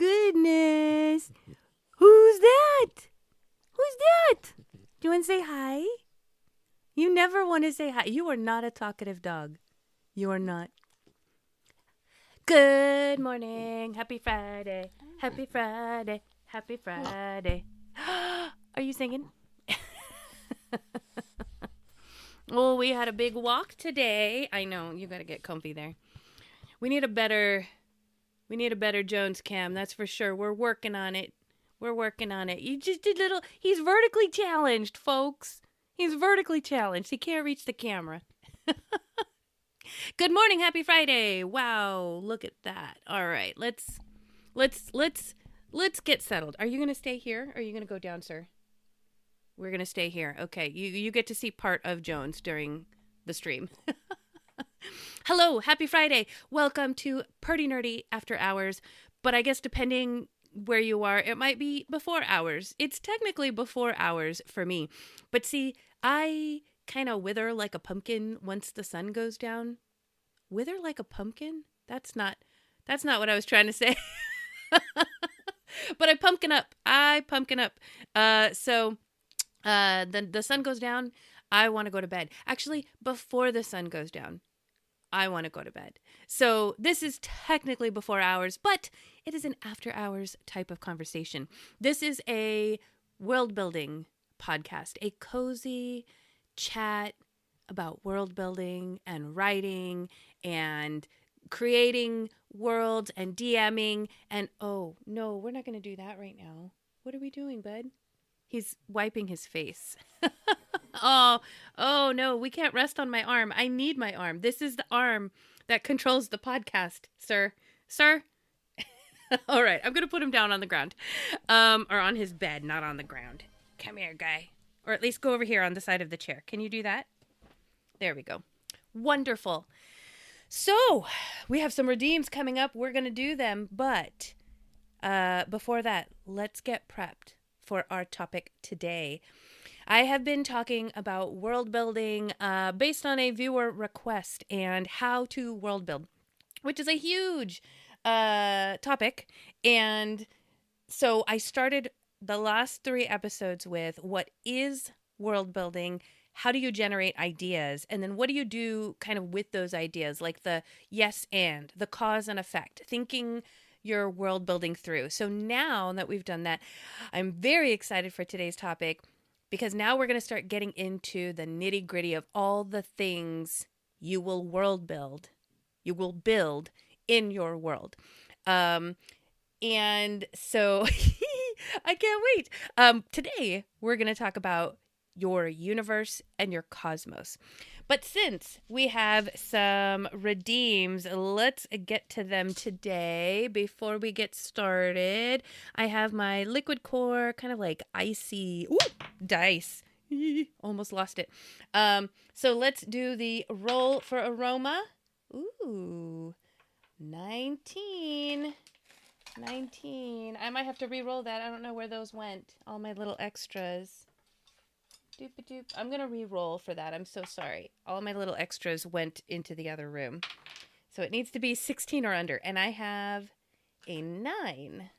goodness. Who's that? Who's that? Do you want to say hi? You never want to say hi. You are not a talkative dog. You are not. Good morning. Happy Friday. Happy Friday. Happy Friday. Are you singing? Oh, we had a big walk today. I know. You got to get comfy there. We need a better Jones cam. That's for sure. We're working on it. You just did he's vertically challenged, folks. He's vertically challenged. He can't reach the camera. Good morning. Happy Friday. Wow. Look at that. All right. Let's get settled. Are you going to stay here or are you going to go down, sir? We're going to stay here. Okay. You get to see part of Jones during the stream. Hello. Happy Friday. Welcome to Perty Nerdy After Hours. But I guess depending where you are, it might be before hours. It's technically before hours for me. But see, I kind of wither like a pumpkin once the sun goes down. Wither like a pumpkin? That's not what I was trying to say. But I pumpkin up. So the sun goes down, I want to go to bed. Actually, before the sun goes down, I want to go to bed. So this is technically before hours, but it is an after hours type of conversation. This is a world building podcast, a cozy chat about world building and writing and creating worlds and DMing. And oh, no, we're not going to do that right now. What are we doing, bud? He's wiping his face. Oh, no, we can't rest on my arm. I need my arm. This is the arm that controls the podcast, sir. Sir? All right, I'm going to put him down on the ground. Or on his bed, not on the ground. Come here, guy. Or at least go over here on the side of the chair. Can you do that? There we go. Wonderful. So, we have some redeems coming up. We're going to do them. But before that, let's get prepped for our topic today. I have been talking about world building based on a viewer request and how to world build, which is a huge topic. And so I started the last 3 episodes with what is world building, how do you generate ideas, and then what do you do kind of with those ideas, like the yes and, the cause and effect, thinking your world building through. So now that we've done that, I'm very excited for today's topic because now we're going to start getting into the nitty gritty of all the things you will world build, you will build in your world. And so I can't wait. Today we're going to talk about your universe and your cosmos. But since we have some redeems, let's get to them today. Before we get started, I have my liquid core kind of like icy dice. Almost lost it. So let's do the roll for aroma. Ooh, 19. I might have to re-roll that. I don't know where those went. All my little extras. Doop-a-doop. I'm going to re-roll for that. I'm so sorry. All my little extras went into the other room. So it needs to be 16 or under. And I have a 9.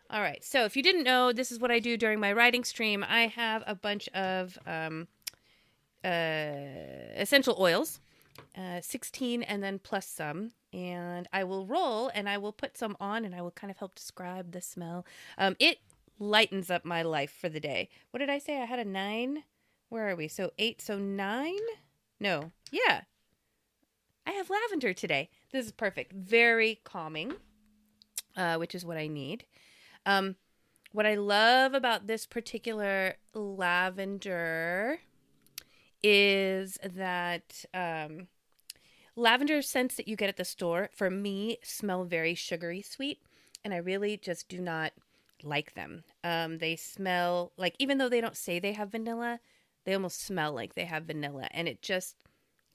All right. So if you didn't know, this is what I do during my writing stream. I have a bunch of essential oils. 16 and then plus some. And I will roll and I will put some on and I will kind of help describe the smell. It lightens up my life for the day. What did I say? I had a 9. Where are we? So 8, so 9? No. Yeah. I have lavender today. This is perfect. Very calming, which is what I need. What I love about this particular lavender is that lavender scents that you get at the store, for me, smell very sugary sweet, and I really just do not like them. They smell like, even though they don't say they have vanilla, they almost smell like they have vanilla, and it just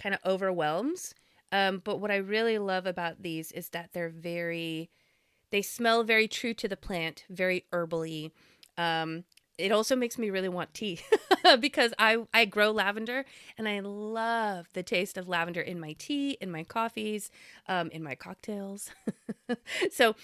kind of overwhelms. But what I really love about these is that they smell very true to the plant, very herbally. it also makes me really want tea because I grow lavender and I love the taste of lavender in my tea, in my coffees, in my cocktails. So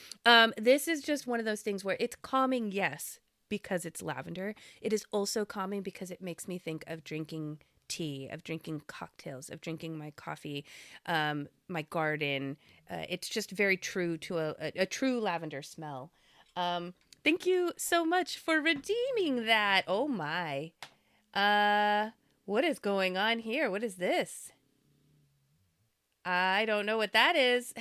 this is just one of those things where it's calming, yes, because it's lavender. It is also calming because it makes me think of drinking tea, of drinking cocktails, of drinking my coffee, my garden. It's just very true to a true lavender smell. Thank you so much for redeeming that. Oh my. What is going on here? What is this? I don't know what that is.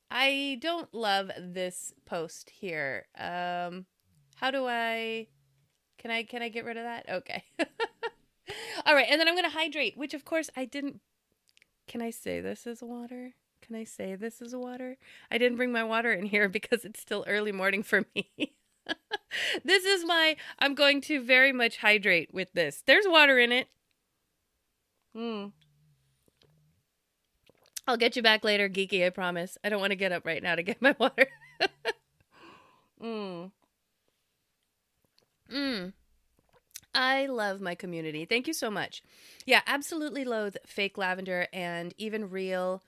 I don't love this post here. How do I can I get rid of that? Okay. All right, and then I'm going to hydrate, which of course I didn't. Can I say this is water? Can I say this is water? I didn't bring my water in here because it's still early morning for me. This is I'm going to very much hydrate with this. There's water in it. I'll get you back later, Geeky, I promise. I don't want to get up right now to get my water. I love my community. Thank you so much. Yeah, absolutely loathe fake lavender, and even real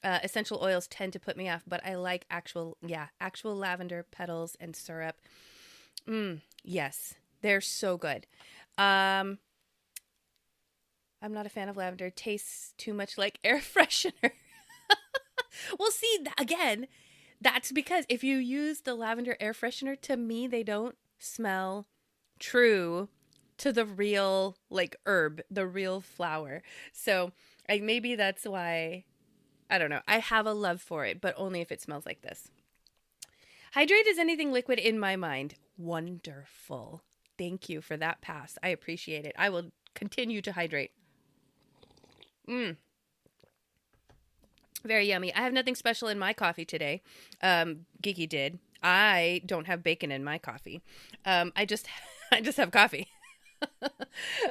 essential oils tend to put me off, but I like actual lavender petals and syrup. Yes, they're so good. I'm not a fan of lavender. It tastes too much like air freshener. Well, see, again, that's because if you use the lavender air freshener, to me, they don't smell true to the real, like, herb, the real flower. So maybe that's why, I don't know. I have a love for it, but only if it smells like this. Hydrate is anything liquid in my mind. Wonderful. Thank you for that pass. I appreciate it. I will continue to hydrate. Very yummy. I have nothing special in my coffee today. Geeky did. I don't have bacon in my coffee. I just have coffee.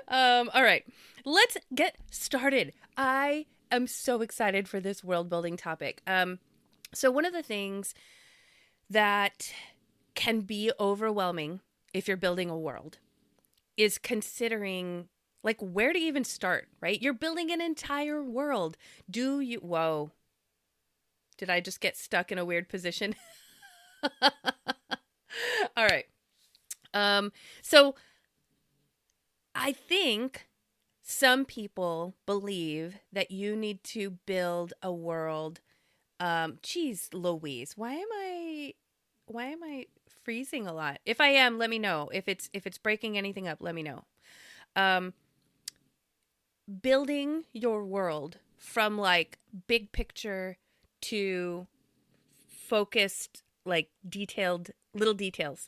All right, let's get started. I am so excited for this world building topic. So one of the things that can be overwhelming if you're building a world is considering, like, where to even start, right? You're building an entire world. Whoa. Did I just get stuck in a weird position? All right. So I think some people believe that you need to build a world. Geez, Louise, why am I freezing a lot? If I am, let me know. If it's breaking anything up, let me know. Building your world from, like, big picture to focused, like, detailed little details.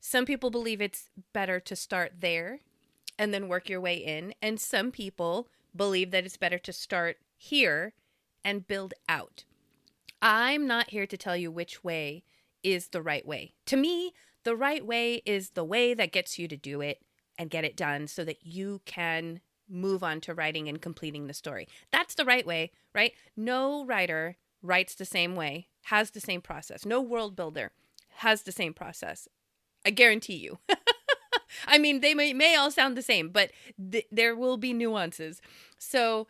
Some people believe it's better to start there and then work your way in. And some people believe that it's better to start here and build out. I'm not here to tell you which way is the right way. To me, the right way is the way that gets you to do it and get it done so that you can move on to writing and completing the story. That's the right way, right? No writer writes the same way, has the same process. No world builder has the same process. I guarantee you. I mean, they may all sound the same, but there will be nuances. So,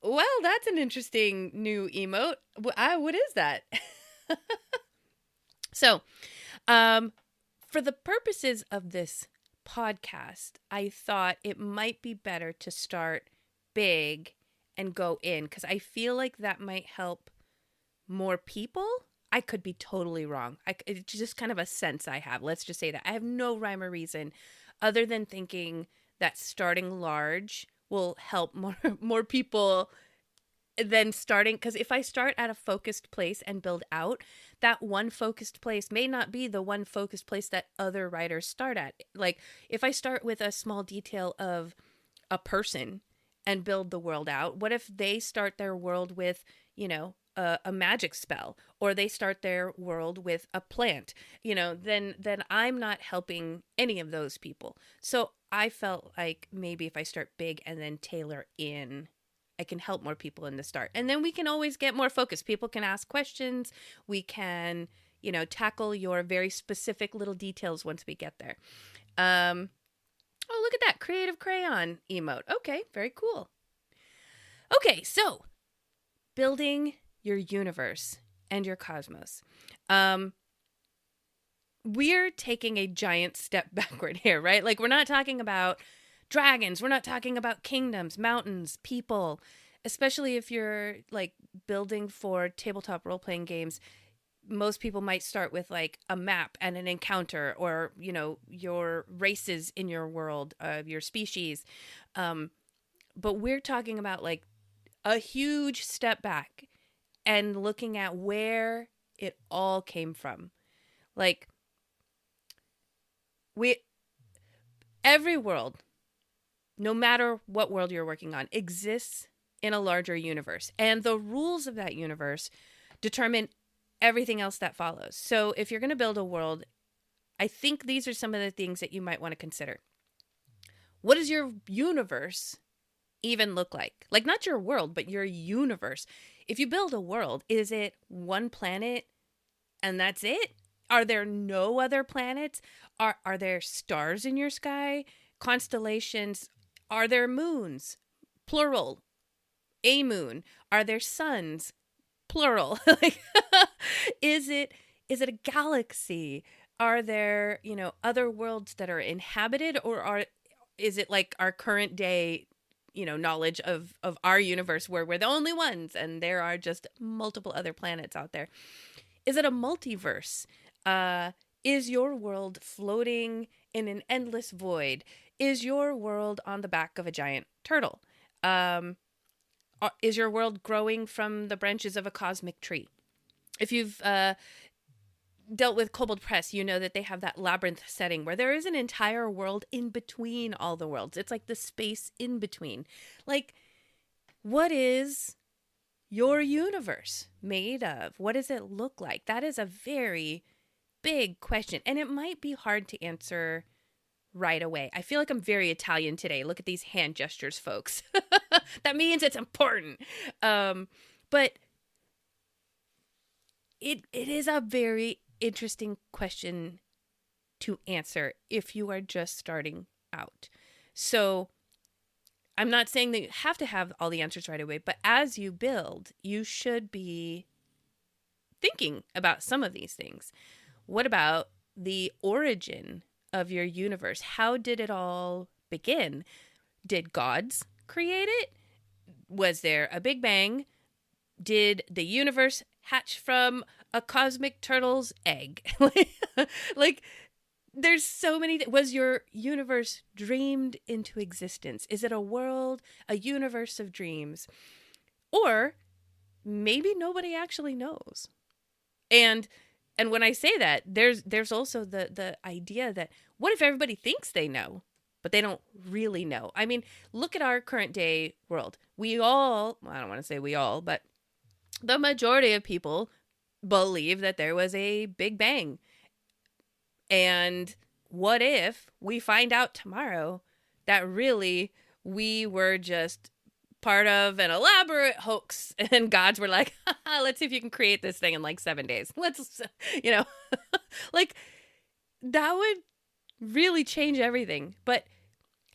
well, that's an interesting new emote. What is that? So, for the purposes of this podcast, I thought it might be better to start big and go in, because I feel like that might help more people. I could be totally wrong. It's just kind of a sense I have. Let's just say that. I have no rhyme or reason other than thinking that starting large will help more people than starting. Because if I start at a focused place and build out, that one focused place may not be the one focused place that other writers start at. Like, if I start with a small detail of a person and build the world out, what if they start their world with, a magic spell, or they start their world with a plant, then I'm not helping any of those people. So I felt like maybe if I start big and then tailor in, I can help more people in the start. And then we can always get more focused. People can ask questions. We can, tackle your very specific little details once we get there. Oh, look at that creative crayon emote. Okay, very cool. Okay, so building your universe and your cosmos. We're taking a giant step backward here, right? Like, we're not talking about dragons. We're not talking about kingdoms, mountains, people, especially if you're like building for tabletop role-playing games. Most people might start with like a map and an encounter, or, your races in your world, your species. But we're talking about like a huge step back and looking at where it all came from. Like, every world, no matter what world you're working on, exists in a larger universe. And the rules of that universe determine everything else that follows. So if you're going to build a world, I think these are some of the things that you might want to consider. What does your universe even look like? Like, not your world, but your universe. If you build a world, is it one planet and that's it? Are there no other planets? Are there stars in your sky? Constellations? Are there moons? Plural. A moon. Are there suns? Plural. Like, is it a galaxy? Are there, other worlds that are inhabited, or is it like our current day, knowledge of our universe where we're the only ones and there are just multiple other planets out there? Is it a multiverse? Is your world floating in an endless void? Is your world on the back of a giant turtle? Is your world growing from the branches of a cosmic tree? If you've dealt with Kobold Press, you know that they have that labyrinth setting where there is an entire world in between all the worlds. It's like the space in between. Like, what is your universe made of? What does it look like? That is a very big question, and it might be hard to answer right away. I feel like I'm very Italian today. Look at these hand gestures, folks. That means it's important. But it is a very interesting question to answer if you are just starting out. So I'm not saying that you have to have all the answers right away, but as you build, you should be thinking about some of these things. What about the origin of your universe? How did it all begin? Did gods create it? Was there a Big Bang? Did the universe hatch from a cosmic turtle's egg? Like, there's so many. Was your universe dreamed into existence? Is it a world, a universe of dreams? Or maybe nobody actually knows. And when I say that, there's also the idea that what if everybody thinks they know, but they don't really know? I mean, look at our current day world. I don't want to say we all, but the majority of people believe that there was a Big Bang. And what if we find out tomorrow that really we were just part of an elaborate hoax, and gods were like, let's see if you can create this thing in like 7 days. Let's, like, that would really change everything. But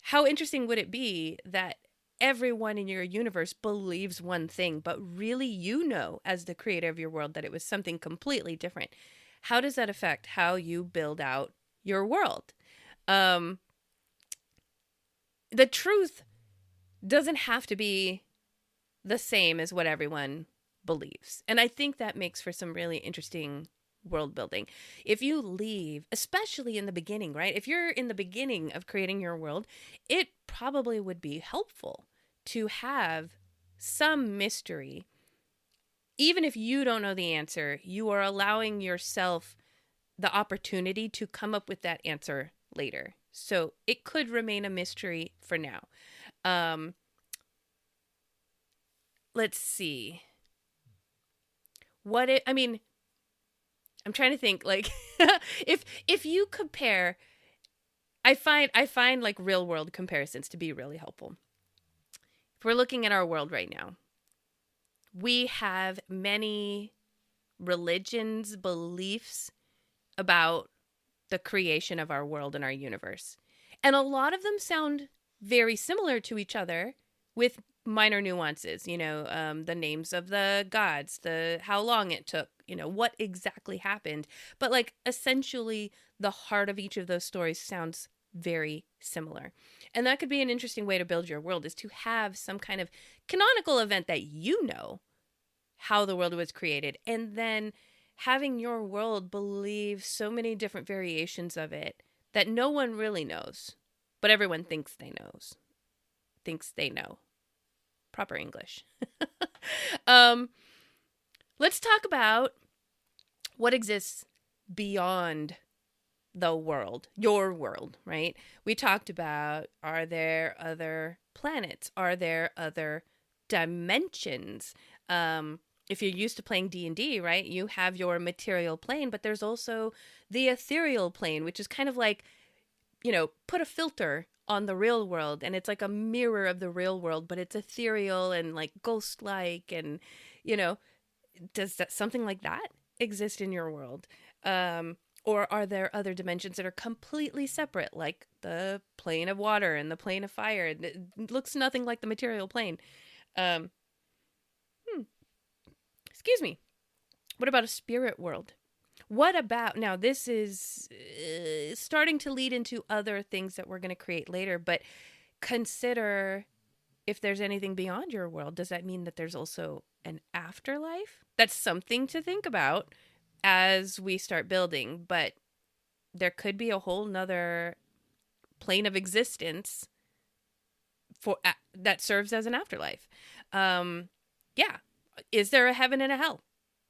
how interesting would it be that everyone in your universe believes one thing, but really as the creator of your world, that it was something completely different? How does that affect how you build out your world? The truth doesn't have to be the same as what everyone believes. And I think that makes for some really interesting world building. If you leave, especially in the beginning, right? If you're in the beginning of creating your world, it probably would be helpful to have some mystery. Even if you don't know the answer, you are allowing yourself the opportunity to come up with that answer later. So it could remain a mystery for now. Let's see. I'm trying to think, like, if you compare, I find like real world comparisons to be really helpful. If we're looking at our world right now, we have many religions, beliefs about the creation of our world and our universe. And a lot of them sound very similar to each other with minor nuances, the names of the gods, the how long it took, what exactly happened. But like essentially the heart of each of those stories sounds very similar. And that could be an interesting way to build your world, is to have some kind of canonical event that how the world was created, and then having your world believe so many different variations of it that no one really knows, but everyone thinks they know. Proper English. Let's talk about what exists beyond the world, your world, right? We talked about, are there other planets? Are there other dimensions? If you're used to playing D&D, right, you have your material plane, but there's also the ethereal plane, which is kind of like, put a filter on the real world, and it's like a mirror of the real world, but it's ethereal and like ghost-like, and, does something like that exist in your world? Or are there other dimensions that are completely separate, like the plane of water and the plane of fire? It looks nothing like the material plane. Excuse me. What about a spirit world? What about, now this is starting to lead into other things that we're going to create later, but consider if there's anything beyond your world. Does that mean that there's also an afterlife? That's something to think about as we start building, but there could be a whole nother plane of existence that serves as an afterlife. Yeah. Is there a heaven and a hell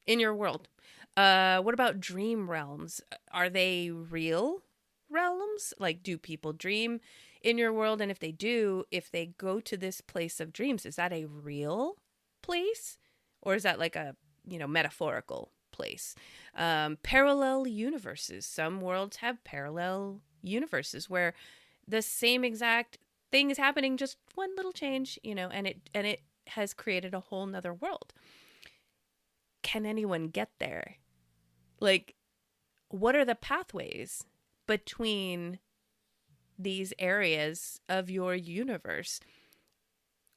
in your world? What about dream realms? Are they real realms? Like, do people dream in your world? And if they do, if they go to this place of dreams, is that a real place? Or is that like a, metaphorical place? Parallel universes. Some worlds have parallel universes where the same exact thing is happening, just one little change, and it has created a whole nother world. Can anyone get there? Like, what are the pathways between these areas of your universe?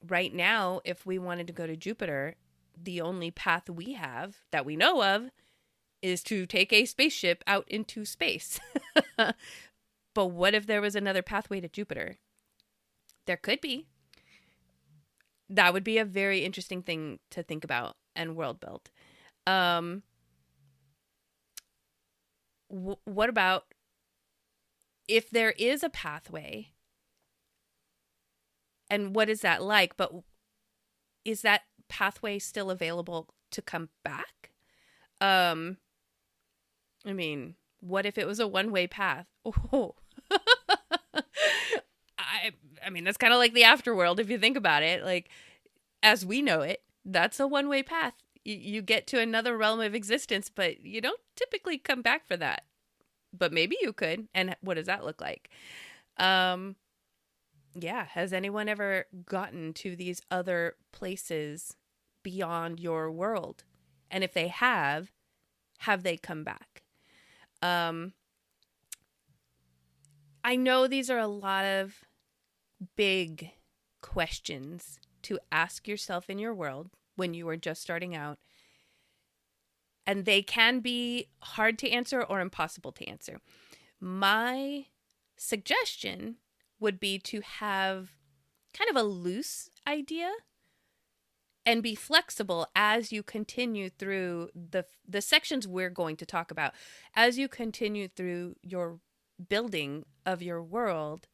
Right now, if we wanted to go to Jupiter, the only path we have that we know of is to take a spaceship out into space. But what if there was another pathway to Jupiter? There could be. That would be a very interesting thing to think about and world build. What about if there is a pathway, and what is that like? But is that pathway still available to come back? I mean, what if it was a one-way path? Oh. I mean, that's kind of like the afterworld if you think about it. Like, as we know it, that's a one-way path. You get to another realm of existence, but you don't typically come back for that. But maybe you could. And what does that look like? Yeah. Has anyone ever gotten to these other places beyond your world? And if they have they come back? I know these are a lot of big questions to ask yourself in your world when you are just starting out. And they can be hard to answer or impossible to answer. My suggestion would be to have kind of a loose idea and be flexible as you continue through the sections we're going to talk about. As you continue through your building of your world,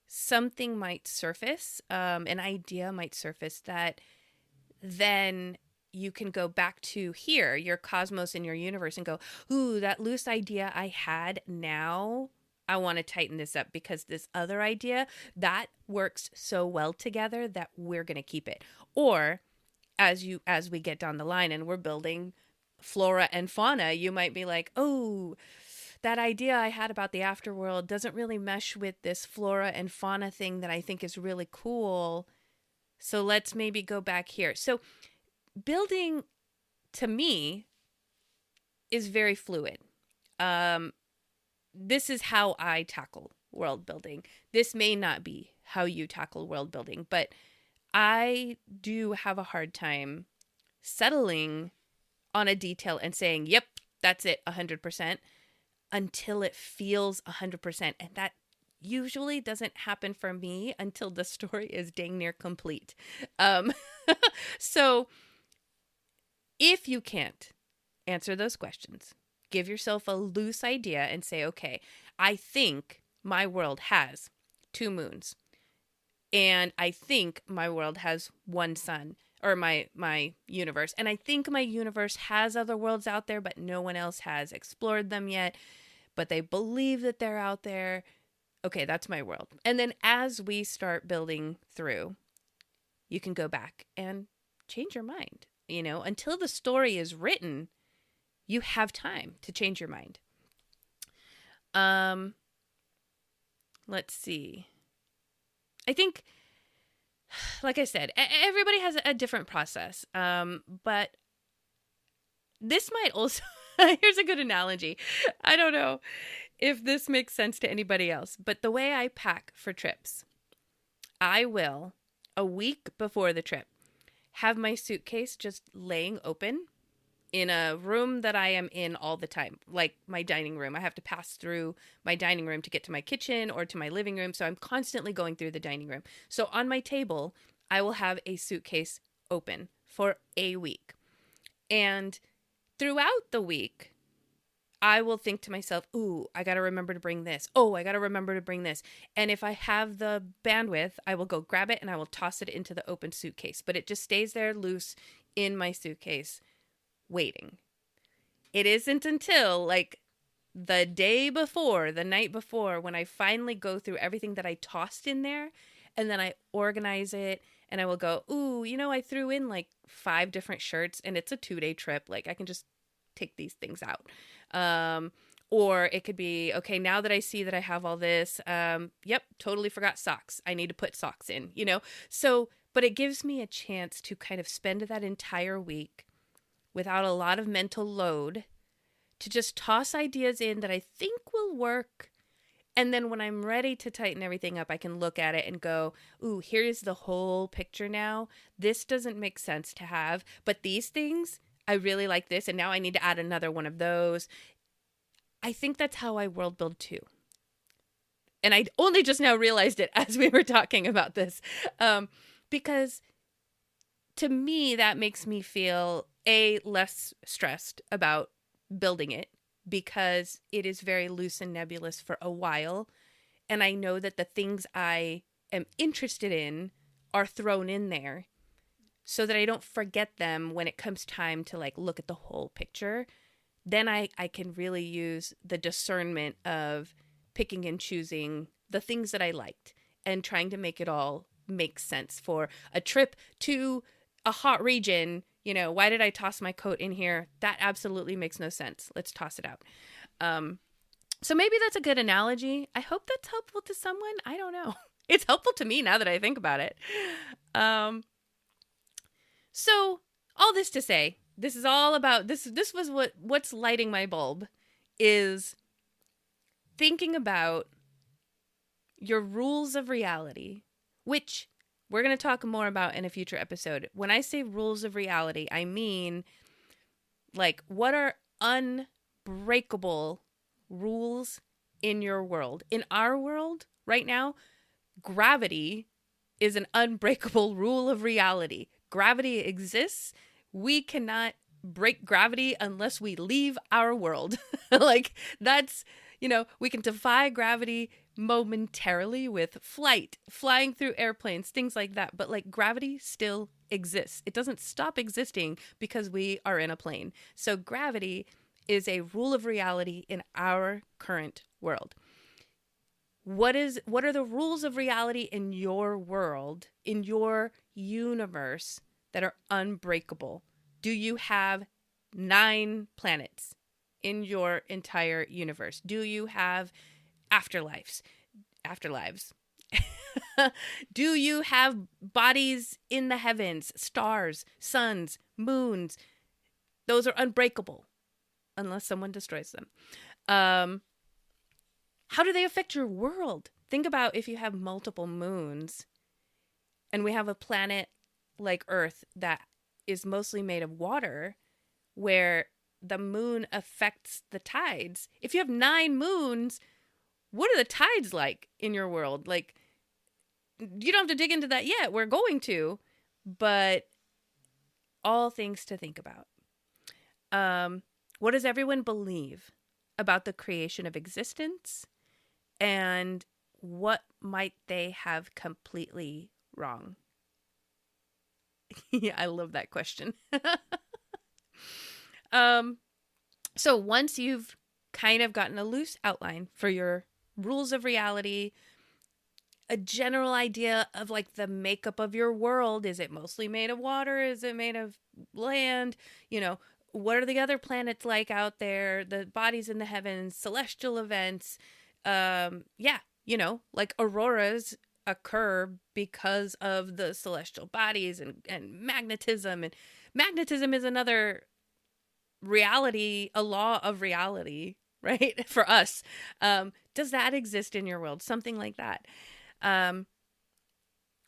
something might surface, an idea might surface that then you can go back to here, your cosmos and your universe, and go, ooh, that loose idea I had, now I want to tighten this up because this other idea, that works so well together that we're going to keep it. Or as we get down the line and we're building flora and fauna, you might be like, oh, that idea I had about the afterworld doesn't really mesh with this flora and fauna thing that I think is really cool. So let's maybe go back here. So building, to me, is very fluid. This is how I tackle world building. This may not be how you tackle world building, but I do have a hard time settling on a detail and saying, yep, that's it, 100%, until it feels 100%. And that usually doesn't happen for me until the story is dang near complete. So if you can't answer those questions, give yourself a loose idea and say, okay, I think my world has 2 moons. And I think my world has 1 sun, or my universe. And I think my universe has other worlds out there, but no one else has explored them yet. But they believe that they're out there. Okay, that's my world. And then as we start building through, you can go back and change your mind. You know, until the story is written, you have time to change your mind. Let's see. I think, like I said, everybody has a different process. But this might also, here's a good analogy. I don't know if this makes sense to anybody else, but the way I pack for trips, I will, a week before the trip, have my suitcase just laying open in a room that I am in all the time, like my dining room. I have to pass through my dining room to get to my kitchen or to my living room, so I'm constantly going through the dining room. So on my table, I will have a suitcase open for a week. And throughout the week, I will think to myself, ooh, I got to remember to bring this. Oh, I got to remember to bring this. And if I have the bandwidth, I will go grab it and I will toss it into the open suitcase. But it just stays there loose in my suitcase, waiting. It isn't until like the day before, the night before, when I finally go through everything that I tossed in there and then I organize it and I will go, ooh, you know, I threw in like 5 different shirts and it's a 2-day trip. Like I can just take these things out. Or it could be, okay, now that I see that I have all this, yep, totally forgot socks. I need to put socks in, you know? So, but it gives me a chance to kind of spend that entire week without a lot of mental load to just toss ideas in that I think will work. And then when I'm ready to tighten everything up, I can look at it and go, ooh, here's the whole picture now. This doesn't make sense to have, but these things, I really like this, and now I need to add another one of those. I think that's how I world build too. And I only just now realized it as we were talking about this. Because to me, that makes me feel, less stressed about building it, because it is very loose and nebulous for a while. And I know that the things I am interested in are thrown in there so that I don't forget them when it comes time to like look at the whole picture. Then I can really use the discernment of picking and choosing the things that I liked and trying to make it all make sense for a trip to a hot region. You know, why did I toss my coat in here? That absolutely makes no sense. Let's toss it out. So maybe that's a good analogy. I hope that's helpful to someone. I don't know. It's helpful to me now that I think about it. So all this to say, this is all about this. This was what's lighting my bulb, is thinking about your rules of reality, which we're going to talk more about in a future episode. When I say rules of reality, I mean like what are unbreakable rules in your world. In our world right now, gravity is an unbreakable rule of reality. Gravity exists. We cannot break gravity unless we leave our world. Like that's, you know, we can defy gravity momentarily with flight, flying through airplanes, things like that. But like gravity still exists. It doesn't stop existing because we are in a plane. So gravity is a rule of reality in our current world. What are the rules of reality in your world, in your universe, that are unbreakable? Do you have 9 planets in your entire universe? Do you have afterlives? Do you have bodies in the heavens, stars, suns, moons? Those are unbreakable. unless someone destroys them. How do they affect your world? Think about if you have multiple moons and we have a planet like Earth that is mostly made of water, where the moon affects the tides. If you have 9 moons, what are the tides like in your world? Like, you don't have to dig into that yet. We're going to, but all things to think about. What does everyone believe about the creation of existence? And what might they have completely wrong? Yeah, I love that question. So once you've kind of gotten a loose outline for your rules of reality, a general idea of like the makeup of your world, is it mostly made of water? Is it made of land? You know, what are the other planets like out there? The bodies in the heavens, celestial events. Like auroras occur because of the celestial bodies and magnetism. And magnetism is another reality, a law of reality, right? For us. Does that exist in your world? Something like that.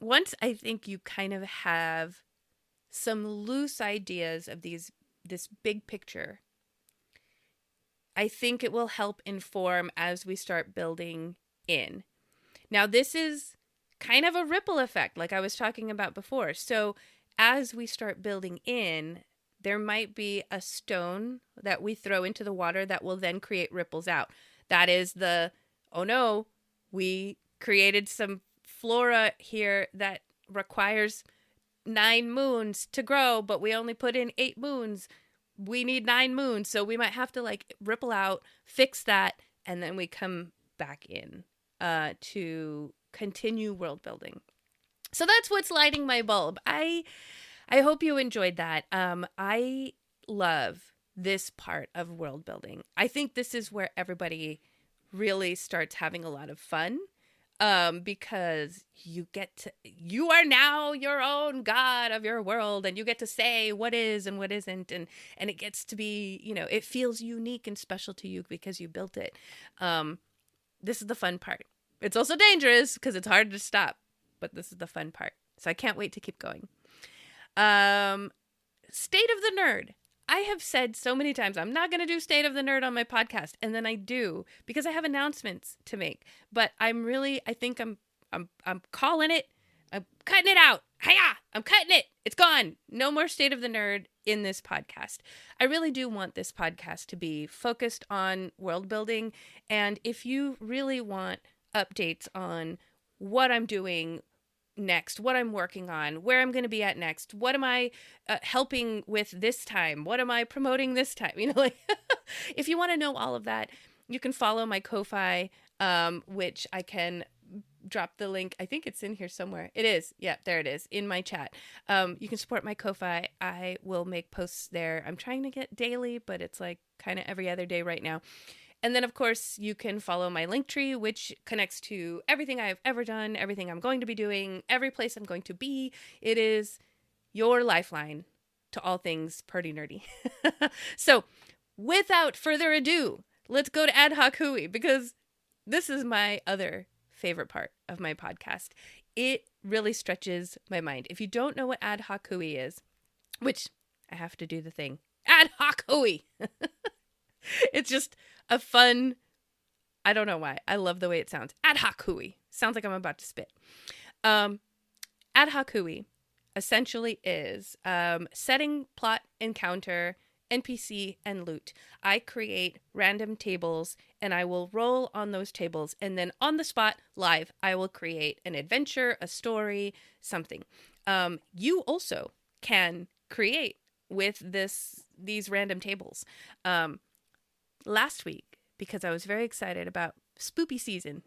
Once I think you kind of have some loose ideas of this big picture, I think it will help inform as we start building in. Now, this is kind of a ripple effect, like I was talking about before. So as we start building in, there might be a stone that we throw into the water that will then create ripples out. That is oh no, we created some flora here that requires 9 moons to grow, but we only put in 8 moons. We need 9 moons. So we might have to like ripple out, fix that, and then we come back in to continue world building. So that's what's lighting my bulb. I hope you enjoyed that. I love this part of world building. I think this is where everybody really starts having a lot of fun, because you are now your own god of your world, and you get to say what is and what isn't, and it gets to be, it feels unique and special to you because you built it. This is the fun part. It's also dangerous because it's hard to stop, but this is the fun part. So I can't wait to keep going. State of the Nerd. I have said so many times, I'm not going to do State of the Nerd on my podcast. And then I do, because I have announcements to make, but I think I'm calling it. I'm cutting it out. Hiya! I'm cutting it. It's gone. No more State of the Nerd in this podcast. I really do want this podcast to be focused on world building. And if you really want updates on what I'm doing next, what I'm working on, where I'm going to be at next, what am I helping with this time, what am I promoting this time, if you want to know all of that, you can follow my Ko-Fi, which I can drop the link. I think it's in here somewhere. It is. Yeah, there it is in my chat. You can support my Ko-Fi. I will make posts there. I'm trying to get daily, but it's like kind of every other day right now. And then, of course, you can follow my Linktree, which connects to everything I've ever done, everything I'm going to be doing, every place I'm going to be. It is your lifeline to all things Perty Nerdy. So, without further ado, let's go to Ad-Hoc Hooey, because this is my other favorite part of my podcast. It really stretches my mind. If you don't know what Ad-Hoc Hooey is, which I have to do the thing, Ad-Hoc Hooey. It's just a fun, I don't know why. I love the way it sounds. Ad-Hoc Hooey. Sounds like I'm about to spit. Ad-Hoc Hooey essentially is setting, plot, encounter, NPC, and loot. I create random tables, and I will roll on those tables, and then on the spot, live, I will create an adventure, a story, something. You also can create with these random tables. Last week, because I was very excited about spoopy season,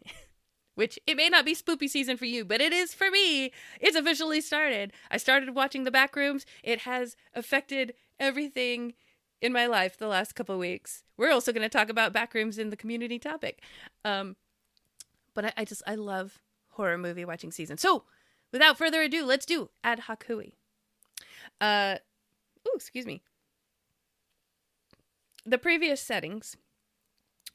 which it may not be spoopy season for you, but it is for me. It's officially started. I started watching the Backrooms. It has affected everything in my life the last couple of weeks. We're also going to talk about Backrooms in the community topic. But I love horror movie watching season. So without further ado, let's do Ad-Hoc Hooey. Excuse me. The previous settings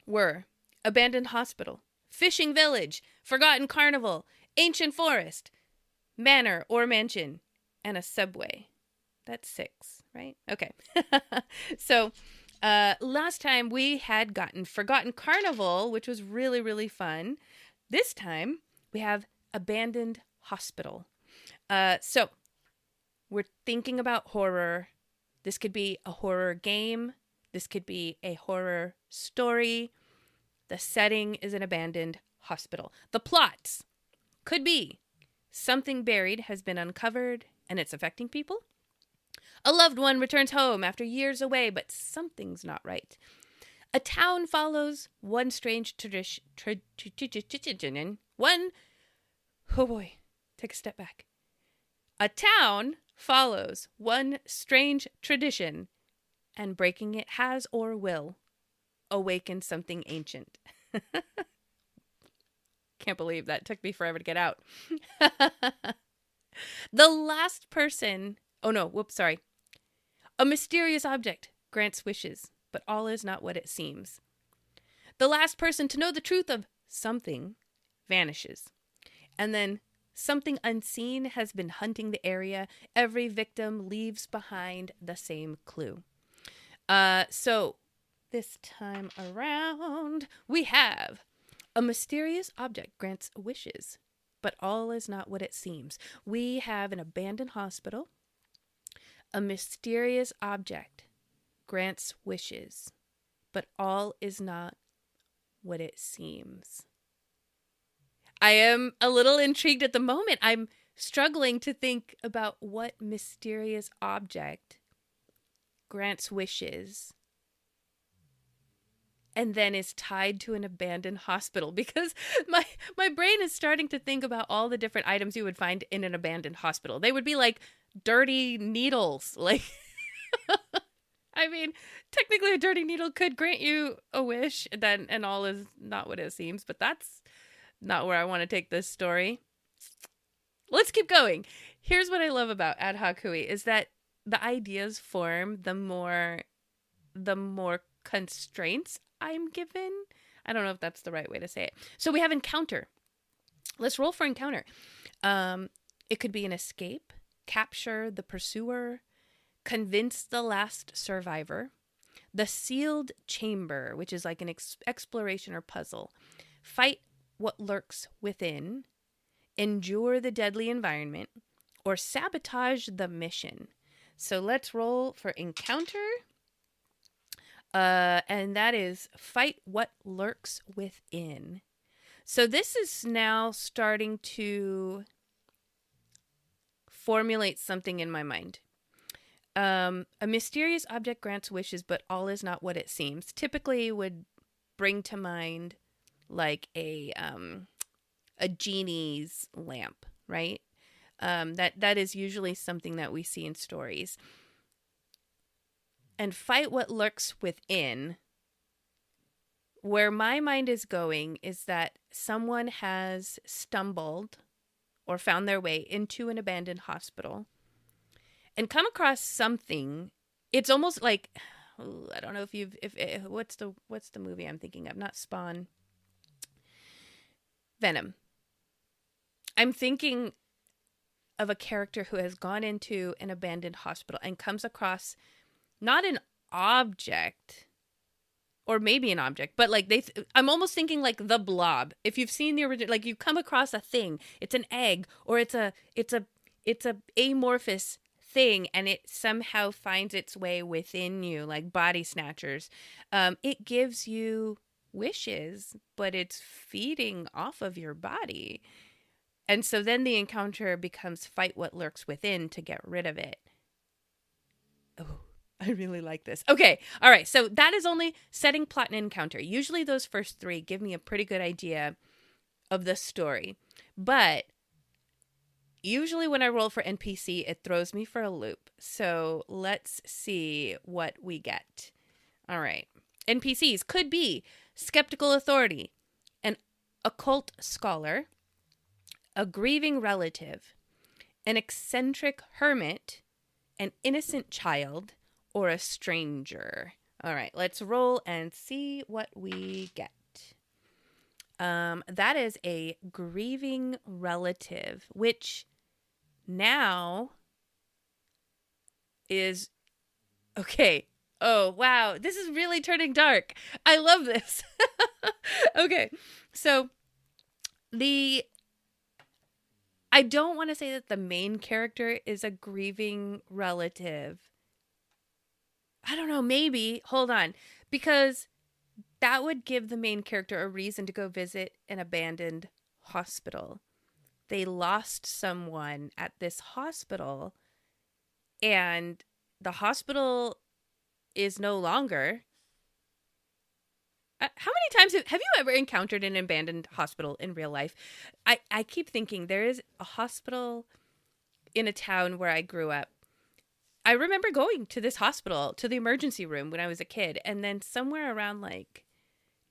were abandoned hospital, fishing village, forgotten carnival, ancient forest, manor or mansion, and a subway. That's 6, right? Okay. So last time we had gotten forgotten carnival, which was really, really fun. This time we have abandoned hospital. So we're thinking about horror. This could be a horror game. This could be a horror story. The setting is an abandoned hospital. The plots could be something buried has been uncovered and it's affecting people. A loved one returns home after years away, but something's not right. A town follows one strange tradition. Oh boy, take a step back. A town follows one strange tradition, and breaking it has or will awaken something ancient. Can't believe that took me forever to get out. The last person... Oh no, whoops, sorry. A mysterious object grants wishes, but all is not what it seems. The last person to know the truth of something vanishes. And then something unseen has been hunting the area. Every victim leaves behind the same clue. So this time around, we have a mysterious object grants wishes, but all is not what it seems. We have an abandoned hospital. A mysterious object grants wishes, but all is not what it seems. I am a little intrigued at the moment. I'm struggling to think about what mysterious object grants wishes and then is tied to an abandoned hospital, because my brain is starting to think about all the different items you would find in an abandoned hospital. They would be like dirty needles. Like, I mean, technically a dirty needle could grant you a wish, and all is not what it seems, but that's not where I want to take this story. Let's keep going. Here's what I love about Ad-Hoc Hooey is that the ideas form the more constraints I'm given. I don't know if that's the right way to say it. So we have encounter. Let's roll for encounter. It could be an escape, capture the pursuer, convince the last survivor, the sealed chamber, which is like an exploration or puzzle, fight what lurks within, endure the deadly environment, or sabotage the mission. So let's roll for encounter. And that is fight what lurks within. So this is now starting to formulate something in my mind. A mysterious object grants wishes, but all is not what it seems. Typically would bring to mind like a genie's lamp, right? That is usually something that we see in stories. And fight what lurks within. Where my mind is going is that someone has stumbled or found their way into an abandoned hospital and come across something. It's almost like, I don't know if what's the movie I'm thinking of? Not Spawn. Venom. I'm thinking of a character who has gone into an abandoned hospital and comes across not an object, or maybe an object, but like I'm almost thinking like The Blob. If you've seen the original, like you come across a thing, it's an egg, or it's a amorphous thing, and it somehow finds its way within you, like Body Snatchers. It gives you wishes, but it's feeding off of your body. And so then the encounter becomes fight what lurks within to get rid of it. Oh, I really like this. Okay. All right. So that is only setting, plot, and encounter. Usually those first 3 give me a pretty good idea of the story. But usually when I roll for NPC, it throws me for a loop. So let's see what we get. All right. NPCs could be skeptical authority, an occult scholar, a grieving relative, an eccentric hermit, an innocent child, or a stranger. All right, let's roll and see what we get. That is a grieving relative, which now is okay. Oh, wow. This is really turning dark. I love this. Okay. So I don't want to say that the main character is a grieving relative. I don't know, maybe. Hold on. Because that would give the main character a reason to go visit an abandoned hospital. They lost someone at this hospital, and the hospital is no longer. How many times have you ever encountered an abandoned hospital in real life? I keep thinking there is a hospital in a town where I grew up. I remember going to this hospital, to the emergency room when I was a kid, and then somewhere around like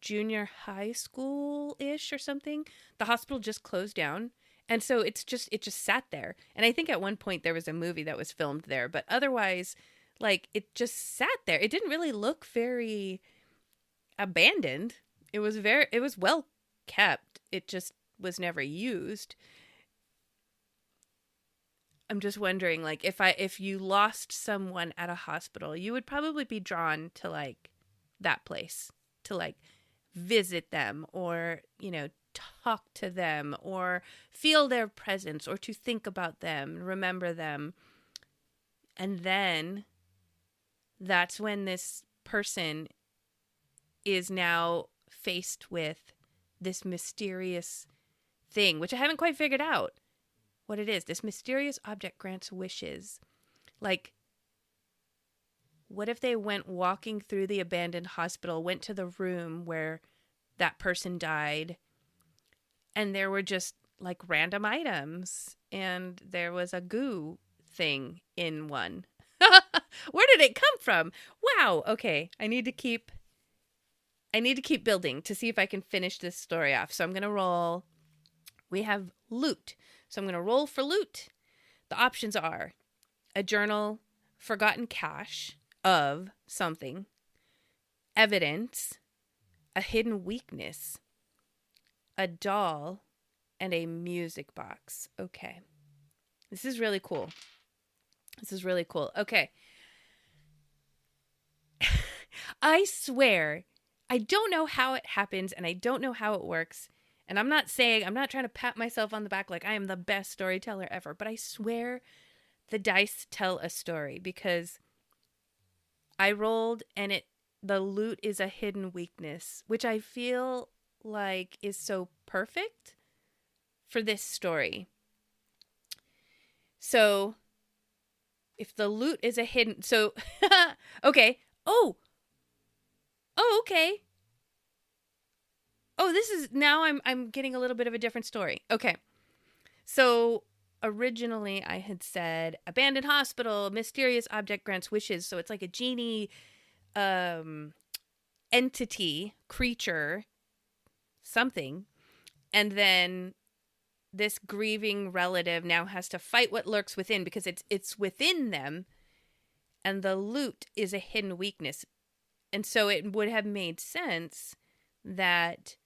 junior high school-ish or something, the hospital just closed down. And so it just sat there. And I think at one point there was a movie that was filmed there, but otherwise, like, it just sat there. It didn't really look very abandoned. It was well kept. It just was never used. I'm just wondering, like, if you lost someone at a hospital, you would probably be drawn to like that place, to like visit them, or, you know, talk to them, or feel their presence, or to think about them, remember them. And then that's when this person is now faced with this mysterious thing, which I haven't quite figured out what it is. This mysterious object grants wishes. Like, what if they went walking through the abandoned hospital, went to the room where that person died, and there were just like random items, and there was a goo thing in one. Where did it come from? Wow. Okay. I need to keep building to see if I can finish this story off. So I'm going to roll. We have loot. So I'm going to roll for loot. The options are a journal, forgotten cache of something, evidence, a hidden weakness, a doll, and a music box. Okay. This is really cool. Okay. I swear, I don't know how it happens, and I don't know how it works. And I'm not trying to pat myself on the back like I am the best storyteller ever, but I swear the dice tell a story, because I rolled and the loot is a hidden weakness, which I feel like is so perfect for this story. So if the loot is a hidden, so okay. Oh, okay. Oh, this is now I'm getting a little bit of a different story. Okay. So originally I had said abandoned hospital, mysterious object grants wishes. So it's like a genie entity, creature, something. And then this grieving relative now has to fight what lurks within, because it's within them, and the loot is a hidden weakness. And so it would have made sense that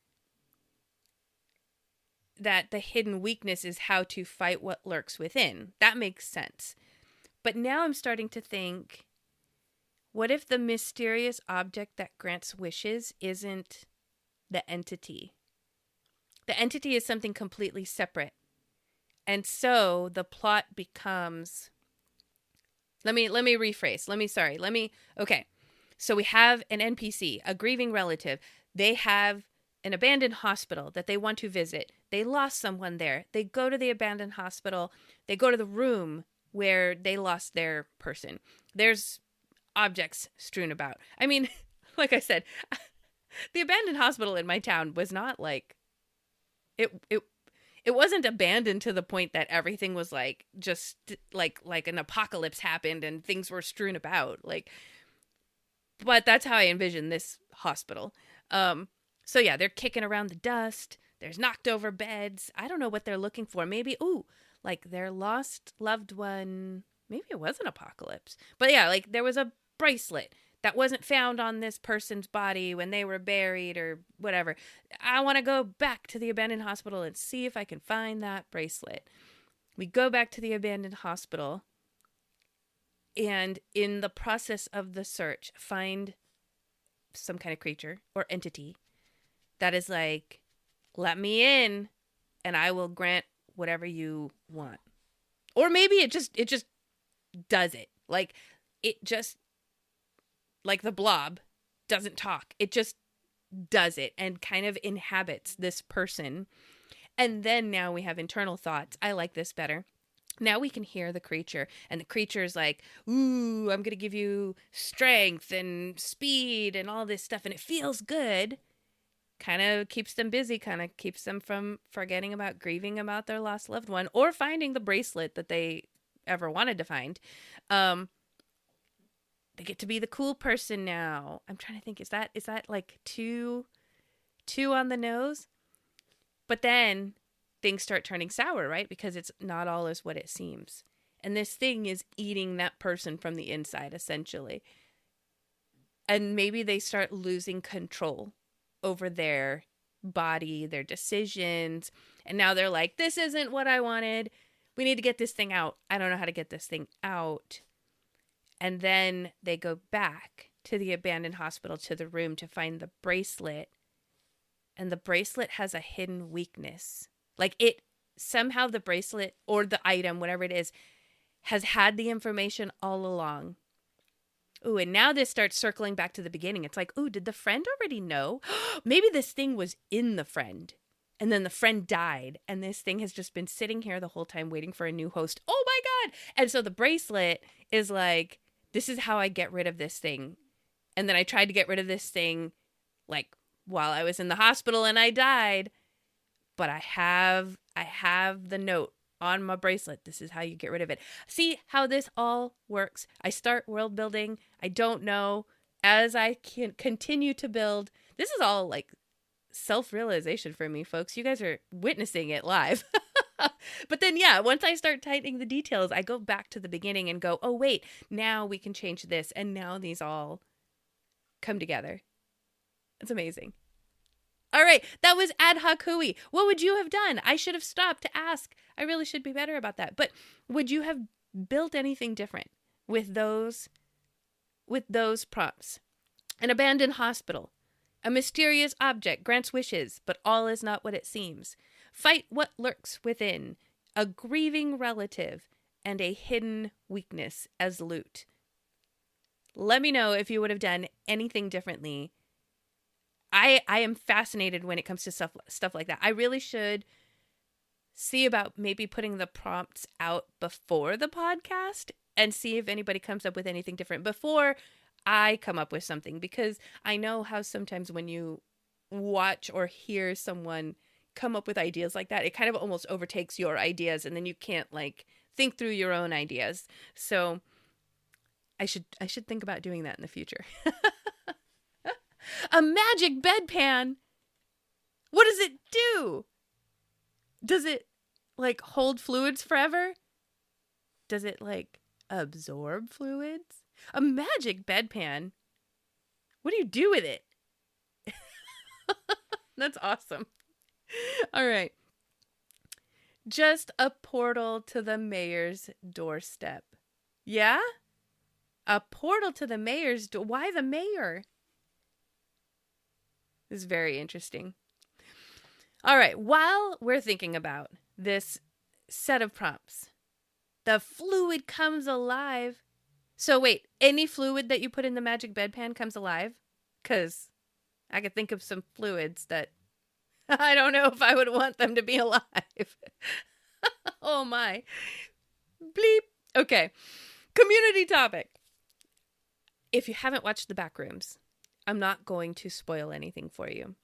the hidden weakness is how to fight what lurks within. That makes sense. But now I'm starting to think, what if the mysterious object that grants wishes isn't the entity? The entity is something completely separate. And so the plot becomes... Let me rephrase. Okay. So we have an NPC, a grieving relative. They have an abandoned hospital that they want to visit. They lost someone there. They go to the abandoned hospital. They go to the room where they lost their person. There's objects strewn about. I mean, like I said, the abandoned hospital in my town was not like... It wasn't abandoned to the point that everything was like just like an apocalypse happened and things were strewn about. Like, but that's how I envision this hospital. So yeah, they're kicking around the dust. There's knocked over beds. I don't know what they're looking for. Maybe, like their lost loved one. Maybe it was an apocalypse. But yeah, like there was a bracelet. that wasn't found on this person's body when they were buried or whatever. I want to go back to the abandoned hospital and see if I can find that bracelet. We go back to the abandoned hospital, and in the process of the search, find some kind of creature or entity that is like, let me in and I will grant whatever you want. Or maybe it just does it. Like, it just, like the blob, doesn't talk. It just does it and kind of inhabits this person. And then now we have internal thoughts. I like this better. Now we can hear the creature, and the creature's like, ooh, I'm going to give you strength and speed and all this stuff. And it feels good. Kind of keeps them busy, kind of keeps them from forgetting about grieving about their lost loved one or finding the bracelet that they ever wanted to find. They get to be the cool person now. I'm trying to think, is that like too on the nose? But then things start turning sour, right? Because it's not all as what it seems. And this thing is eating that person from the inside, essentially. And maybe they start losing control over their body, their decisions. And now they're like, this isn't what I wanted. We need to get this thing out. I don't know how to get this thing out. And then they go back to the abandoned hospital, to the room, to find the bracelet. And the bracelet has a hidden weakness. Like, it somehow, the bracelet or the item, whatever it is, has had the information all along. Ooh, and now this starts circling back to the beginning. It's like, ooh, did the friend already know? Maybe this thing was in the friend. And then the friend died. And this thing has just been sitting here the whole time waiting for a new host. Oh my God. And so the bracelet is like, this is how I get rid of this thing. And then I tried to get rid of this thing like while I was in the hospital and I died. But I have the note on my bracelet. This is how you get rid of it. See how this all works. I start world building. I don't know. As I can continue to build, this is all like self-realization for me, folks. You guys are witnessing it live. But then, yeah, once I start tightening the details, I go back to the beginning and go, oh, wait, now we can change this. And now these all come together. It's amazing. All right, that was Ad-Hoc Hooey. What would you have done? I should have stopped to ask. I really should be better about that. But would you have built anything different with those prompts? An abandoned hospital. A mysterious object grants wishes, but all is not what it seems. Fight what lurks within. A grieving relative and a hidden weakness as loot. Let me know if you would have done anything differently. I am fascinated when it comes to stuff like that. I really should see about maybe putting the prompts out before the podcast and see if anybody comes up with anything different before I come up with something, because I know how sometimes when you watch or hear someone come up with ideas like that, it kind of almost overtakes your ideas and then you can't like think through your own ideas. So I should think about doing that in the future. A magic bedpan. What does it do? Does it like hold fluids forever? Does it like absorb fluids? A magic bedpan. What do you do with it? That's awesome. All right. Just a portal to the mayor's doorstep. Yeah? A portal to the mayor's door. Why the mayor? This is very interesting. All right. While we're thinking about this set of prompts, the fluid comes alive. So wait, any fluid that you put in the magic bedpan comes alive? Because I could think of some fluids that I don't know if I would want them to be alive. Oh my. Bleep. Okay. Community topic. If you haven't watched the Backrooms, I'm not going to spoil anything for you.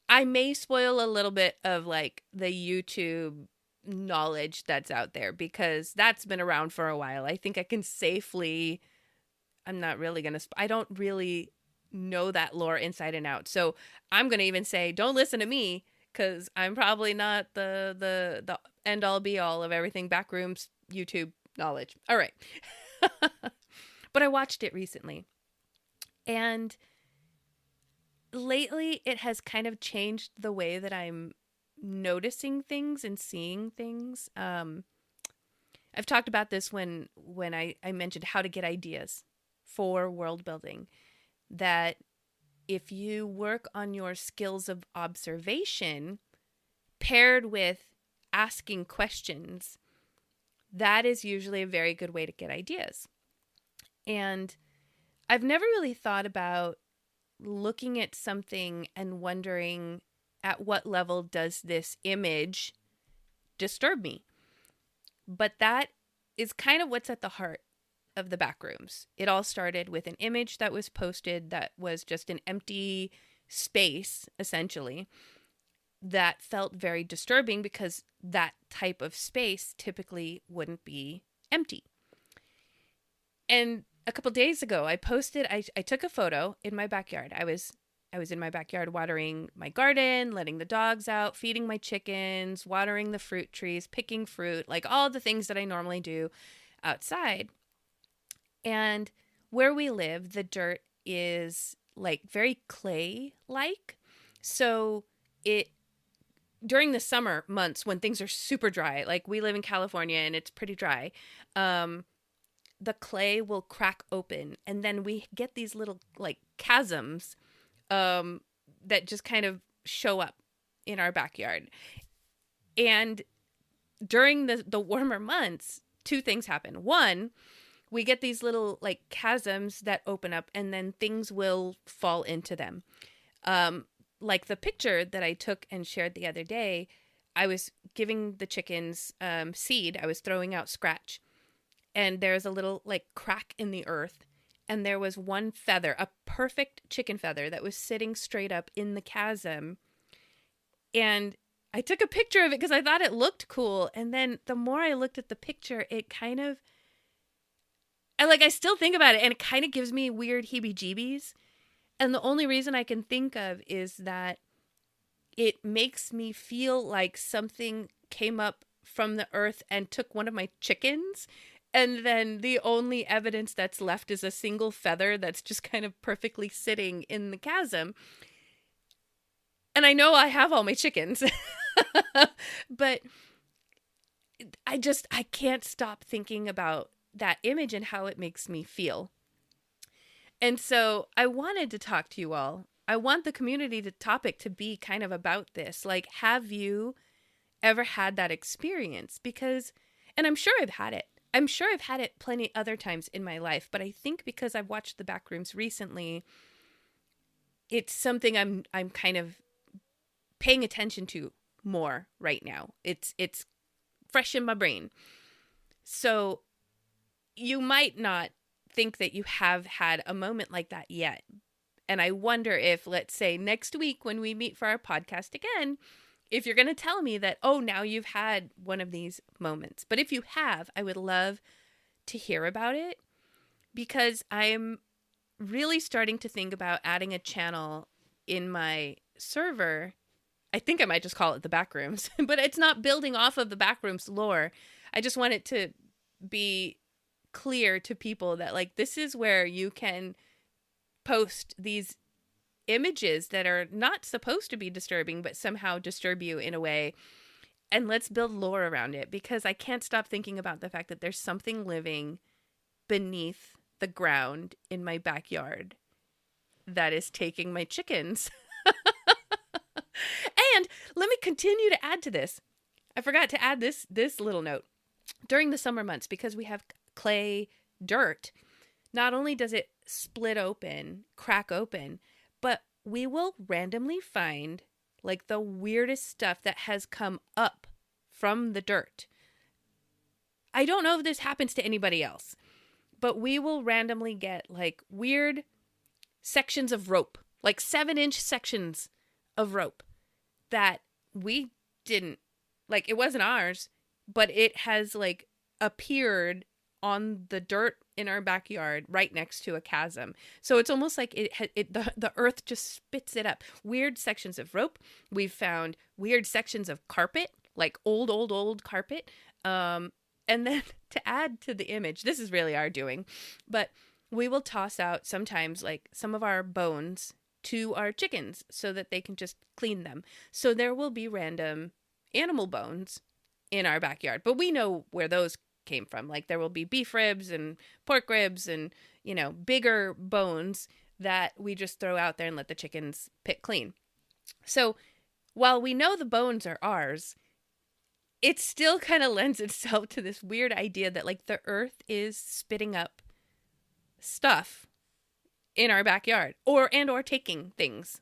I may spoil a little bit of like the YouTube knowledge that's out there because that's been around for a while. I think I can safely, I'm not really going to, I don't really know that lore inside and out. So I'm going to even say, don't listen to me because I'm probably not the end all be all of everything Backrooms YouTube knowledge. All right. But I watched it recently And lately it has kind of changed the way that I'm noticing things and seeing things. I've talked about this when I mentioned how to get ideas for world building, that if you work on your skills of observation paired with asking questions, that is usually a very good way to get ideas. And I've never really thought about looking at something and wondering at what level does this image disturb me. But that is kind of what's at the heart of the Backrooms. It all started with an image that was posted that was just an empty space, essentially, that felt very disturbing because that type of space typically wouldn't be empty. And a couple days ago, I took a photo in my backyard. I was in my backyard watering my garden, letting the dogs out, feeding my chickens, watering the fruit trees, picking fruit, like all the things that I normally do outside. And where we live, the dirt is like very clay-like. So during the summer months when things are super dry, like we live in California and it's pretty dry, the clay will crack open and then we get these little like chasms that just kind of show up in our backyard. And during the warmer months, two things happen. One, we get these little like chasms that open up and then things will fall into them. Like the picture that I took and shared the other day, I was giving the chickens seed. I was throwing out scratch. And there's a little like crack in the earth. And there was one feather, a perfect chicken feather that was sitting straight up in the chasm. And I took a picture of it because I thought it looked cool. And then the more I looked at the picture, it kind of, I still think about it and it kind of gives me weird heebie-jeebies. And the only reason I can think of is that it makes me feel like something came up from the earth and took one of my chickens. And then the only evidence that's left is a single feather that's just kind of perfectly sitting in the chasm. And I know I have all my chickens, but I can't stop thinking about that image and how it makes me feel. And so I wanted to talk to you all. I want the community topic to be kind of about this. Like, have you ever had that experience? Because, and I'm sure I've had it. I'm sure I've had it plenty other times in my life, but I think because I've watched the Backrooms recently, it's something I'm kind of paying attention to more right now. It's fresh in my brain. So you might not think that you have had a moment like that yet. And I wonder if, let's say, next week when we meet for our podcast again, if you're going to tell me that, oh, now you've had one of these moments. But if you have, I would love to hear about it because I'm really starting to think about adding a channel in my server. I think I might just call it the Backrooms, but it's not building off of the Backrooms lore. I just want it to be clear to people that like this is where you can post these images that are not supposed to be disturbing but somehow disturb you in a way, and let's build lore around it because I can't stop thinking about the fact that there's something living beneath the ground in my backyard that is taking my chickens. And let me continue to add to this. I forgot to add this little note. During the summer months, because we have clay dirt, not only does it split open, crack open, but we will randomly find like the weirdest stuff that has come up from the dirt. I don't know if this happens to anybody else, but we will randomly get like weird sections of rope, like 7-inch sections of rope that we didn't, like it wasn't ours, but it has like appeared on the dirt in our backyard right next to a chasm. So it's almost like the earth just spits it up. Weird sections of rope. We've found weird sections of carpet, like old carpet. And then to add to the image, this is really our doing, but we will toss out sometimes like some of our bones to our chickens so that they can just clean them. So there will be random animal bones in our backyard, but we know where those came from. Like there will be beef ribs and pork ribs and, you know, bigger bones that we just throw out there and let the chickens pick clean. So while we know the bones are ours, it still kind of lends itself to this weird idea that like the earth is spitting up stuff in our backyard or taking things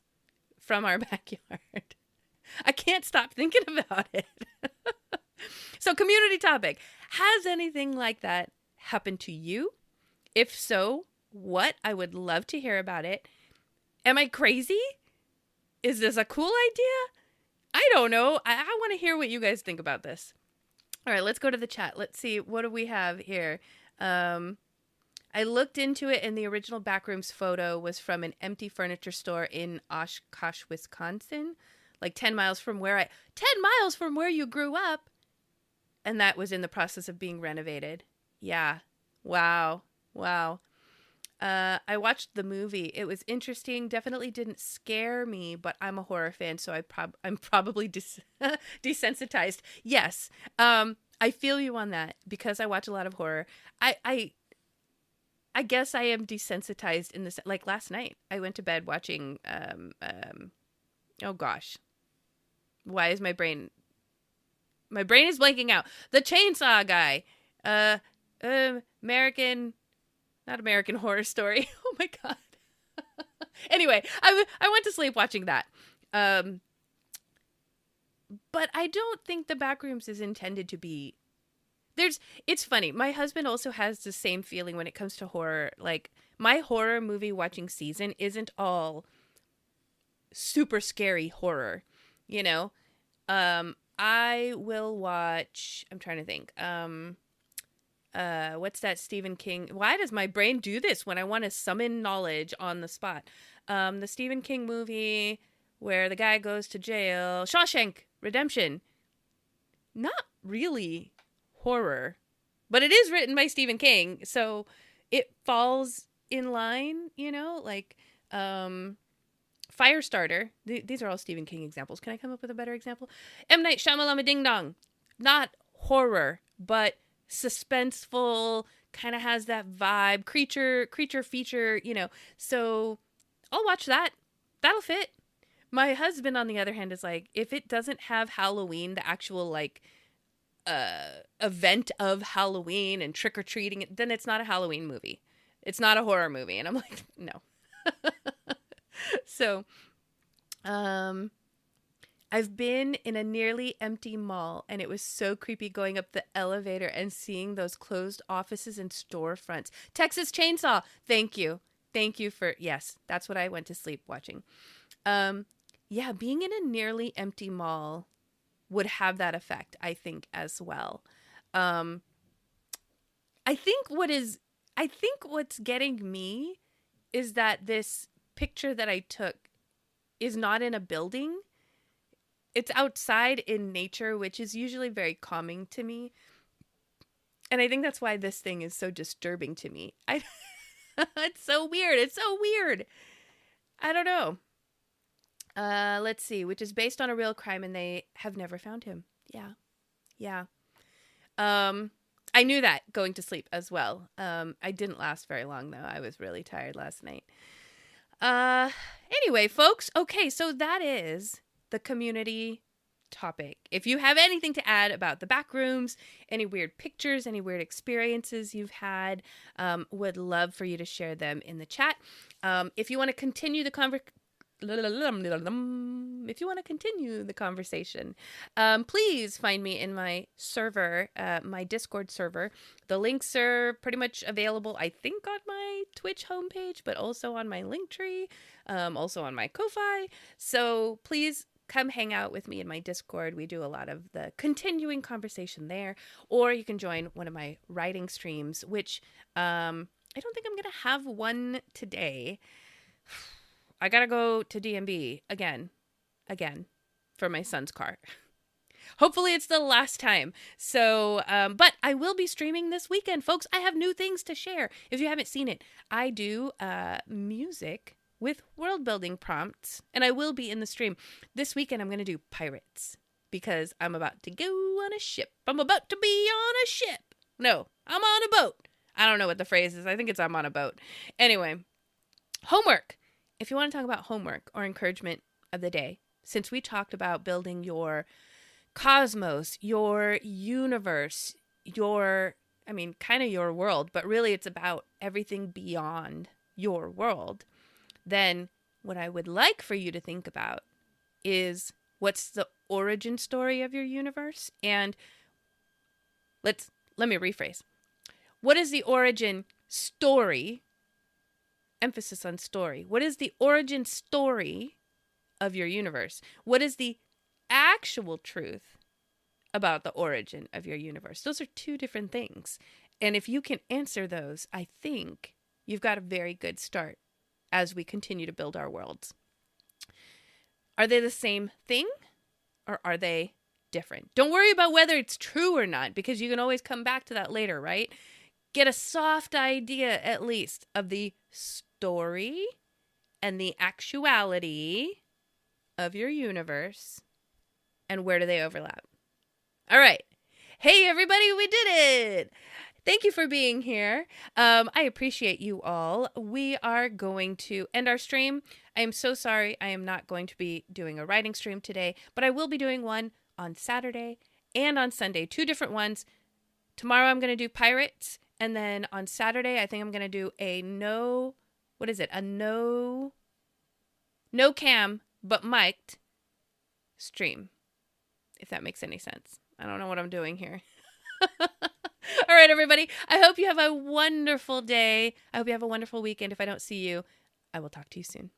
from our backyard. I can't stop thinking about it. So community topic. Has anything like that happened to you? If so, what? I would love to hear about it. Am I crazy? Is this a cool idea? I don't know. I want to hear what you guys think about this. All right, let's go to the chat. Let's see. What do we have here? I looked into it, and the original Backrooms photo was from an empty furniture store in Oshkosh, Wisconsin, like 10 miles from where you grew up. And that was in the process of being renovated. Yeah. Wow. I watched the movie. It was interesting. Definitely didn't scare me, but I'm a horror fan, so I'm probably desensitized. Yes. I feel you on that because I watch a lot of horror. I guess I am desensitized in this. Like last night, I went to bed watching. Oh gosh, why is my brain? My brain is blanking out. The Chainsaw Guy. Not American Horror Story. Oh my God. Anyway, I went to sleep watching that. But I don't think the Backrooms is intended to be. It's funny. My husband also has the same feeling when it comes to horror. Like my horror movie watching season isn't all super scary horror, you know? I will watch, I'm trying to think. What's that Stephen King? Why does my brain do this when I want to summon knowledge on the spot? The Stephen King movie where the guy goes to jail, Shawshank Redemption. Not really horror, but it is written by Stephen King, so it falls in line, you know, like Firestarter. These are all Stephen King examples. Can I come up with a better example? M. Night Shyamalan Ding Dong. Not horror, but suspenseful, kind of has that vibe. Creature feature, you know. So I'll watch that. That'll fit. My husband, on the other hand, is like, if it doesn't have Halloween, the actual like event of Halloween and trick-or-treating, then it's not a Halloween movie. It's not a horror movie. And I'm like, no. So, I've been in a nearly empty mall, and it was so creepy going up the elevator and seeing those closed offices and storefronts. Texas Chainsaw. Thank you for, yes, that's what I went to sleep watching. Yeah, being in a nearly empty mall would have that effect, I think, as well. I think what's getting me is that this picture that I took is not in a building. It's outside in nature, which is usually very calming to me. And I think that's why this thing is so disturbing to me. It's so weird. I don't know. Let's see, which is based on a real crime and they have never found him. Yeah. I knew that going to sleep as well. I didn't last very long though. I was really tired last night. Anyway, folks. Okay, so that is the community topic. If you have anything to add about the Backrooms, any weird pictures, any weird experiences you've had, would love for you to share them in the chat. If you want to continue the conversation, please find me in my server, my Discord server. The links are pretty much available, I think, on my Twitch homepage, but also on my Linktree, also on my Ko-Fi. So please come hang out with me in my Discord. We do a lot of the continuing conversation there. Or you can join one of my writing streams, which I don't think I'm going to have one today. I gotta go to DMB again for my son's car. Hopefully it's the last time. So, but I will be streaming this weekend, folks. I have new things to share. If you haven't seen it, I do music with world building prompts, and I will be in the stream. This weekend I'm going to do pirates because I'm about to go on a ship. I'm about to be on a ship. No, I'm on a boat. I don't know what the phrase is. I think it's I'm on a boat. Anyway, homework. If you want to talk about homework or encouragement of the day, since we talked about building your cosmos, your universe, kind of your world, but really it's about everything beyond your world, then what I would like for you to think about is what's the origin story of your universe? And let me rephrase. What is the origin story? Emphasis on story. What is the origin story of your universe? What is the actual truth about the origin of your universe? Those are two different things. And if you can answer those, I think you've got a very good start as we continue to build our worlds. Are they the same thing or are they different? Don't worry about whether it's true or not, because you can always come back to that later, right? Get a soft idea, at least, of the story and the actuality of your universe and where do they overlap. All right. Hey, everybody, we did it. Thank you for being here. I appreciate you all. We are going to end our stream. I am so sorry I am not going to be doing a writing stream today, but I will be doing one on Saturday and on Sunday, 2 different ones. Tomorrow I'm going to do pirates, and then on Saturday I think I'm going to do a no cam but mic'd stream, if that makes any sense. I don't know what I'm doing here. All right, everybody. I hope you have a wonderful day. I hope you have a wonderful weekend. If I don't see you, I will talk to you soon.